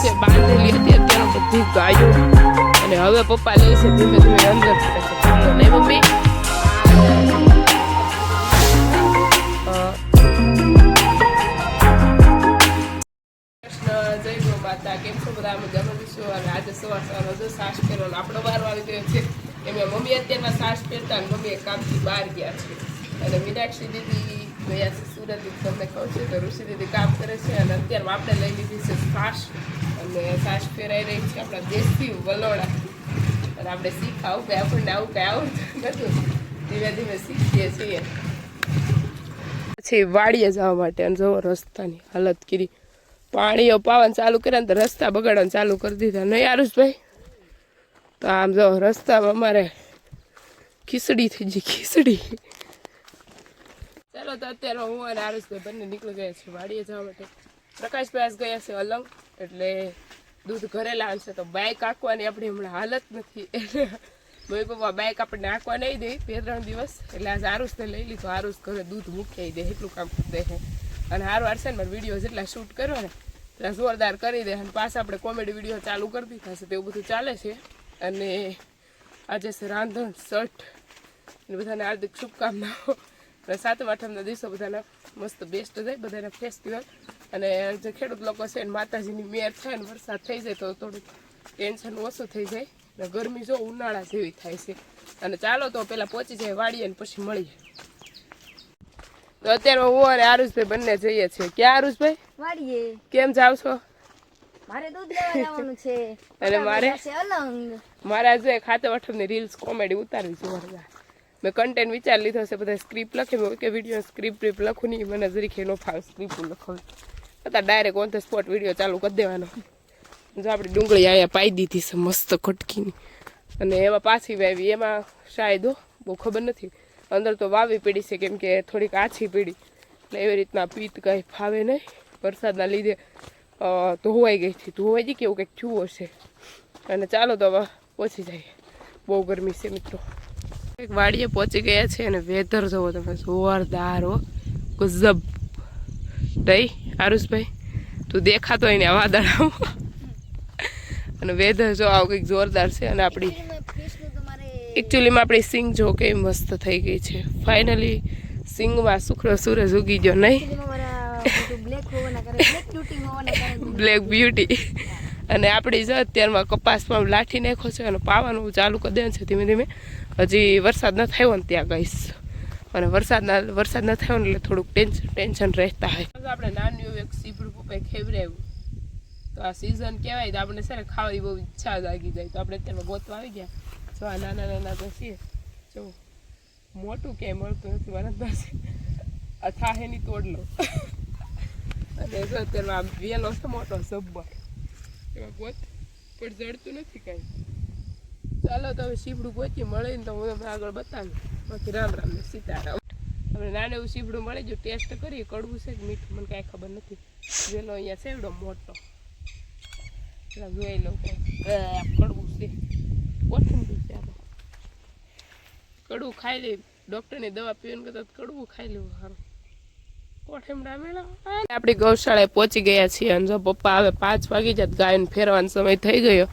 નીચે બાંધેલી હતી અત્યારે બધી ગાયો અને હવે પપ્પા લે છે ધીમે ધીમે અંદર નહીં મમ્મી જય ગો માતા કેમ છો બધા મજામાં જઈશું અને આજે સવાર હજુ સાસ પહેરવાનો આપણો વારો આવી ગયો છે એમાં મમ્મી અત્યારના સાસ પહેરતા અને મમ્મી કામથી બહાર ગયા છે અને મીનાક્ષી દીદી ગયા છે સુરત તમને કહું છું તો ઋષિ દીદી કામ કરે છે અને અત્યારમાં આપણે લઈ લીધી છે સાસ અને સાસ ફેરાઈ રહી છે આપણા દેશી વલોડા અને આપણે શીખાવું કે આપણને આવું કંઈ આવડતું નતું ધીમે ધીમે શીખીએ છીએ પછી વાડીએ જવા માટે અને જવો રસ્તાની હાલત કરી પાણીઓ પાવાનું ચાલુ કર્યા ને તો રસ્તા બગાડવાનું ચાલુ કરી દીધા નહીં આરુષભાઈ તો આમ જો રસ્તામાં અમારે ખીચડી થઈ ગઈ ખીચડી ચાલો તો અત્યારે હું અને આરુષભાઈ બંને નીકળી ગયા છે વાડીએ જવા માટે પ્રકાશભાઈ આજ ગયા છે અલંગ એટલે દૂધ ઘરે લાવશે તો બાઇક આંકવાની આપણી હમણાં હાલત નથી એટલે મમ્મી પપ્પા બાઇક આપણને આંકવા નહીં દે 2-3 દિવસ એટલે આજે આરુષને લઈ લીધો આરુષ ઘરે દૂધ મૂકી દે એટલું કામ કરી દે છે અને હારું વારસે ને મારે વિડીયો જેટલા શૂટ કર્યો ને એટલે જોરદાર કરી દે અને પાછા આપણે કોમેડી વિડીયો ચાલુ કરી દીધા છે તેવું બધું ચાલે છે અને આજે છે રાંધણ છઠ અને બધાને હાર્દિક શુભકામનાઓ અને 7મ 8મના દિવસો બધાના મસ્ત બેસ્ટ જાય બધાના ફેસ્ટિવલ અને જે ખેડૂત લોકો છે ને માતાજીની મેર થાય ને વરસાદ થઈ જાય તો થોડુંક ટેન્શન ઓછું થઈ જાય અને ગરમી જો ઉનાળા જેવી થાય છે અને ચાલો તો પહેલાં પહોંચી જાય વાડીએ ને પછી મળીએ તો અત્યારે હું અને આરુષભાઈ બંને જઈએ છીએ ક્યાં આરુષભાઈ વાડીએ કેમ જાવ છો મારે દૂધ લેવા જવાનું છે અને મારે અલંગ મારે આજે ખાતે વઠમની રીલ્સ કોમેડી ઉતારવી છે જોરદાર મેં કન્ટેન્ટ વિચાર લીધો છે બધા સ્ક્રિપ્ટ લખી મેં કે વિડીયો સ્ક્રિપ્ટ લખું નહીં મને જરીકે ન ફાવે સ્ક્રિપ્ટ લખવું અત્યારે direct on the spot video ચાલુ કરી દેવાનો જો આપણી ડુંગળી અહીંયા પાઈ દીધી છે મસ્ત કટકીની અને એમાં પાછી વાવી એમાં શાયદ બહુ ખબર નથી અંદર તો વાવી પડી છે કેમ કે થોડીક આછી પડી એટલે એવી રીતના પીત કાંઈ ફાવે નહીં વરસાદના લીધે ધોવાઈ ગઈ હતી ધોવાઈ ગઈ કે એવું કંઈક થયું હશે અને ચાલો તો હવે પહોંચી જાય બહુ ગરમી છે મિત્રો એક વાડીએ પહોંચી ગયા છે અને વેધર જોવો તમે જોરદાર હો ગજબ દઈ આરુષભાઈ તું દેખાતો હોય ને આ વાદળામાં અને વેધર જો આવું કંઈક જોરદાર છે અને આપણી એકચ્યુઅલીમાં આપણી સિંગ જો કે મસ્ત થઈ ગઈ છે ફાઇનલી સિંગમાં શુક્ર સૂરજ ઉગી ગયો નહીં બ્લેક બ્યુટી અને આપણી જો અત્યારમાં કપાસમાં લાઠી નાખો છે અને પાવાનું ચાલુ કરી દેવાનું છે ધીમે ધીમે હજી વરસાદ ન થયો ને ત્યાં ગઈશ અને વરસાદ ન થયો ને એટલે થોડુંક ટેન્શન રહેતા હોય આપણે નાનું એક સીપડું પપ્પાએ ખેવરાવ્યું તો આ સિઝન કહેવાય તો આપણે છે ને ખાવાની બહુ ઈચ્છા જાગી જાય તો આપણે અત્યારમાં ગોતવા આવી ગયા જો આ નાના નાના તો છીએ જો મોટું ક્યાંય મળતું નથી વરસ પાસે આ થાહેની તોડ લો અને જો અત્યારમાં આમ વેલો છે મોટો સબ્બર એમાં ગોત પણ જડતું નથી કાંઈ ચાલો તો હવે સીપડું ગોતી મળે ને તો હું તમને આગળ બતાવું બાકી રામ રામ ને સીતારામ આપણે નાનું એવું સીપડું મળી ગયું ટેસ્ટ કરીએ કડવું છે કે મીઠું મને કાંઈ ખબર નથી વેલો અહીંયા છે એવડો મોટો જોઈ લઉં કડવું છે કોથમીર છે કડવું ખાઈ લે ડૉક્ટરની દવા પીવાનું કરતાં કડવું ખાઈ લેવું સારું કોઠેમડા મેળા આપણી ગૌશાળાએ પહોંચી ગયા છીએ અને જો પપ્પા હવે 5 વાગી જાય ગાયને ફેરવાનો સમય થઈ ગયો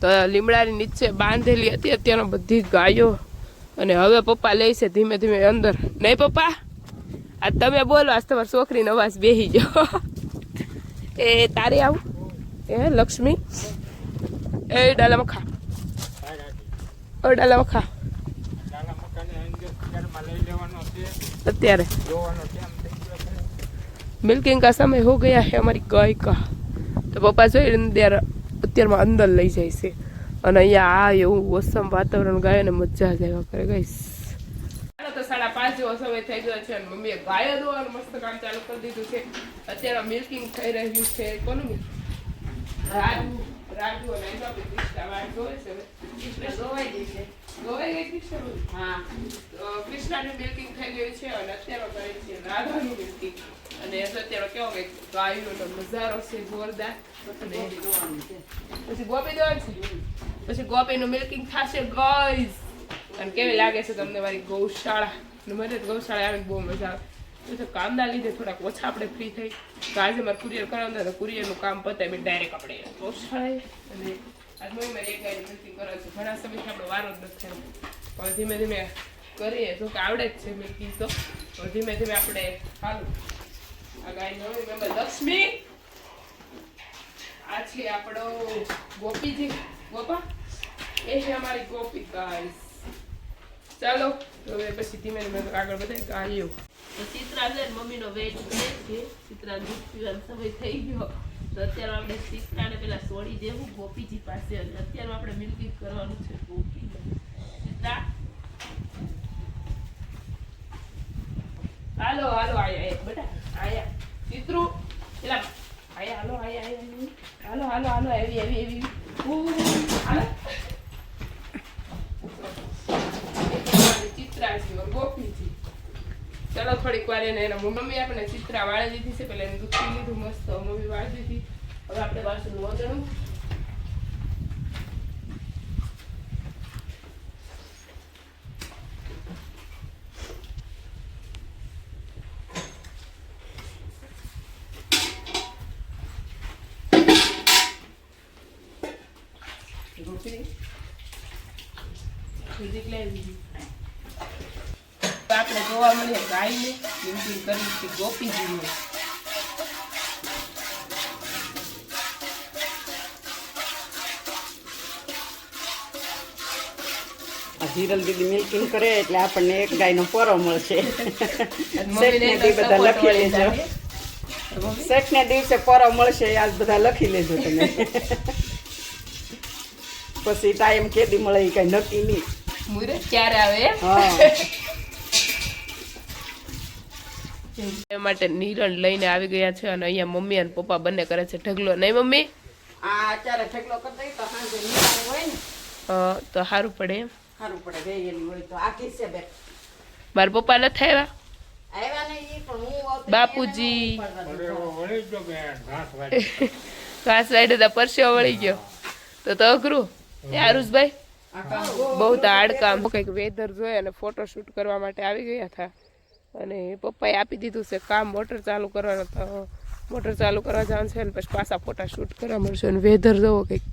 તો લીમડાની નીચે બાંધેલી હતી અત્યારે બધી ગાયો અને હવે પપ્પા લે છે ધીમે ધીમે અંદર નહીં પપ્પા આ તમે બોલો આજ તમારી છોકરીનો અવાજ બેસી ગયો એ તારે આવું એ લક્ષ્મી એ ડાલામાં ખા ડાલામાં ખા અત્યારે મિલ્કિંગ કા સમય હો ગયા है हमारी गाय का તો પપ્પા જોઈ અત્યારમાં અંદર લઈ જાય છે અને અહીંયા આ એવું ઓસમ વાતાવરણ ગાયોને મજા જ આવ્યા કરે ગઈશ તો 5:30 જેવો સમય થઈ ગયો છે અને મમ્મીએ ગાયો દોવાનું મસ્ત કામ ચાલુ કરી દીધું છે અત્યારે મિલ્કિંગ થઈ રહ્યું છે કોનું રાજુ અને એનો બી ક્રિષ્ના વાળ જોવે છે ક્રિષ્ના જોવાઈ ગઈ છે જોવાઈ ગઈ ક્રિષ્ના હા ક્રિષ્નાની મિલ્કિંગ થઈ ગઈ છે અને અત્યારે કરે છે રાધાનું મિલ્કિંગ અને અત્યારે કેવો કે ગાયોનો નજારો છે જોરદાર પછી ગોપી દોવાનું છે પછી ગોપીનું મિલ્કિંગ થશે ગાઈઝ અને કેવી લાગે છે તમને મારી ગૌશાળા મને ગૌશાળા આવી બહુ મજા આવે તો કામના લીધે થોડાક ઓછા આપણે ફ્રી થઈ. તો આજે મારે કુરિયર કરાવતા તો કુરિયરનું કામ પતાવી ડાયરેક્ટ આપણે પહોંચાડે. અને આજ મમ્મી મારે એક ગાડી મિલ્કિંગ કરાવે છે. ઘણા સમયથી આપણો વારો જ નથી થયો. પણ ધીમે ધીમે કરીએ જો કે આવડે જ છે મિલ્કિંગ તો ધીમે ધીમે આપણે ચાલુ. આ ગાય નવી મેમ્બર લક્ષ્મી, આ છે આપણો ગોપીજી. ગોપા એ છે અમારી ગોપી ગાઈસ. ચાલો હવે પછી ધીમે ધીમે આગળ વધારે ગાયો. તો ચિત્રા છે મમ્મીનો વેટ કરે છે. ચિત્રા દૂધ પીવાનો સમય થઈ ગયો તો અત્યારે આપણે ચિત્રાને પેલા છોડી દેવું ગોપીજી પાસે. અને અત્યારે આપણે મિલ્કિંગ કરવાનું છે ગોપી. ચિત્રા હાલો હાલો આયા બેટા આયા ચિત્રુ પેલા આયા હાલો આયા આયા હાલો હાલો હાલો એવી એવી એવી હાલો ચિત્રા છે ગોપીજી. ચલો થોડીક વાર એને એના મમ્મી આપણે ચિત્રા વાળી દીધી છે. પેલા એને દૂધ પી લીધું મસ્ત મમ્મી વાળી દીધી. હવે આપણે વાસણનું વગણું. આપણે જોવા મળીએ ગાયને મિલ્કિંગ કરી છે ગોપીજીને. હિરલ દીદી મિલ્કિંગ કરે એટલે આપણને એક ગાયનો પોરો મળશે. શેઠને દિવસે પોરો મળશે આજ બધા લખી લેજો તમે. પછી ટાઈમ કેદી મળે એ કઈ નક્કી નહીં. મુહૂર્ત ક્યારે આવે હા એ માટે નિરણ લઈને આવી ગયા છે. અને અહીંયા મમ્મી અને પપ્પા બંને કરે છે ઢગલો. નહીં મમ્મી? આ અત્યારે ઠેકલો કરી દઈ તો સાંજે નિરાળ હોય ને તો સારું પડે એમ. સારું પડે વેયેલી હોય તો આખી છે બે. મારા પપ્પા નથી આવ્યા. આવ્યા ને ઈ પણ હું આવતી બાપુજી નથી. ઘાસ વાડે તો પરસેવો વળી ગયો તો અઘરું. એ આરુષભાઈ બહુ તો હાર્ડ કામ. કંઈક વેધર જોઈ અને ફોટો શૂટ કરવા માટે આવી ગયા હતા. અને પપ્પાએ આપી દીધું છે કામ મોટર ચાલુ કરવાનો. તો મોટર ચાલુ કરવા જવાનું છે ને પછી પાછા ફોટા શૂટ કરવા મળશે. અને વેધર જોવો કંઈક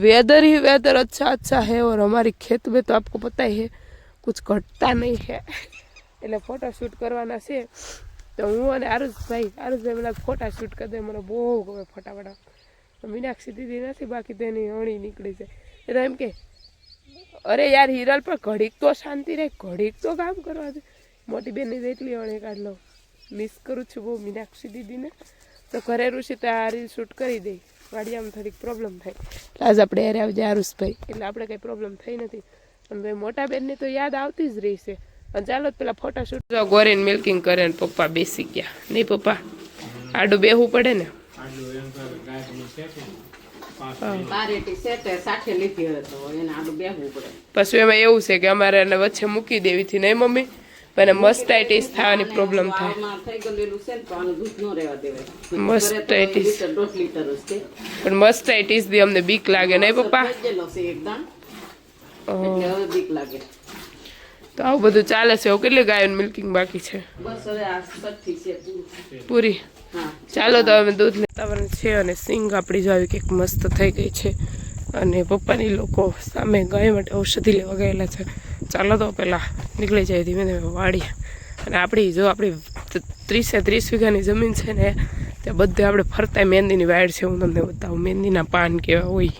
वेदर ही वेदर अच्छा अच्छा है और हमारी खेत में तो आपको पता ही है कुछ घटता नहीं है. એટલે ફોટો શૂટ કરવાના છે તો હું અને આરુષભાઈ મને ફોટા શૂટ કરી દે. મને બહુ ગમે ફટાફટ. મીનાક્ષી દીદી નથી બાકી તેની અણી નીકળી જાય. એ તો એમ કે અરે યાર હિરલ પણ ઘડીક તો શાંતિ રહે, ઘડીક તો કામ કરવા દે. મોટી બેનની જેટલી અણી કાઢ લો. મિસ કરું છું બહુ મીનાક્ષી દીદીને. તો ઘરે ઋષિ તો આ રીલ શૂટ કરી દઈ. વાડિયામાં થોડીક પ્રોબ્લેમ થાય આજ આપણે યારે આવજે આરુષભાઈ. એટલે આપણે કંઈ પ્રોબ્લેમ થઈ નથી. અને ભાઈ મોટા બેનની તો યાદ આવતી જ રહી છે. અને ચાલો પેલા ફોટા શૂટ. જો ગોરીન મિલ્કિંગ કરે ને પપ્પા બેસી ગયા. નહીં પપ્પા આડું બેહવું પડે ને. પછી એમાં એવું છે કે અમારે એને વચ્ચે મૂકી દેવી થી. નહીં મમ્મી? પણ મસ્ટાઇટિસ થવાની પ્રોબ્લેમ થાય. મસ્ટાઇટિસ પણ મસ્ટાઇટિસ થી અમને બીક લાગે. નહીં પપ્પા? તો આવું બધું ચાલે છે. કેટલી ગાયોનું મિલ્કિંગ બાકી છે? પૂરી. ચાલો તો અમે દૂધ વાતાવરણ છે અને સિંગ આપણી જો આવી કંઈક મસ્ત થઈ ગઈ છે. અને પપ્પાની લોકો સામે ગાય માટે ઔષધિ લેવા ગયેલા છે. ચાલો તો પહેલાં નીકળી જાય ધીમે ધીમે વાડી. અને આપણી 30 વીઘાની જમીન છે ને ત્યાં બધે આપણે ફરતા મહેંદીની વાડ છે. હું તમને બતાવું. મહેંદીના પાન કેવા હોય.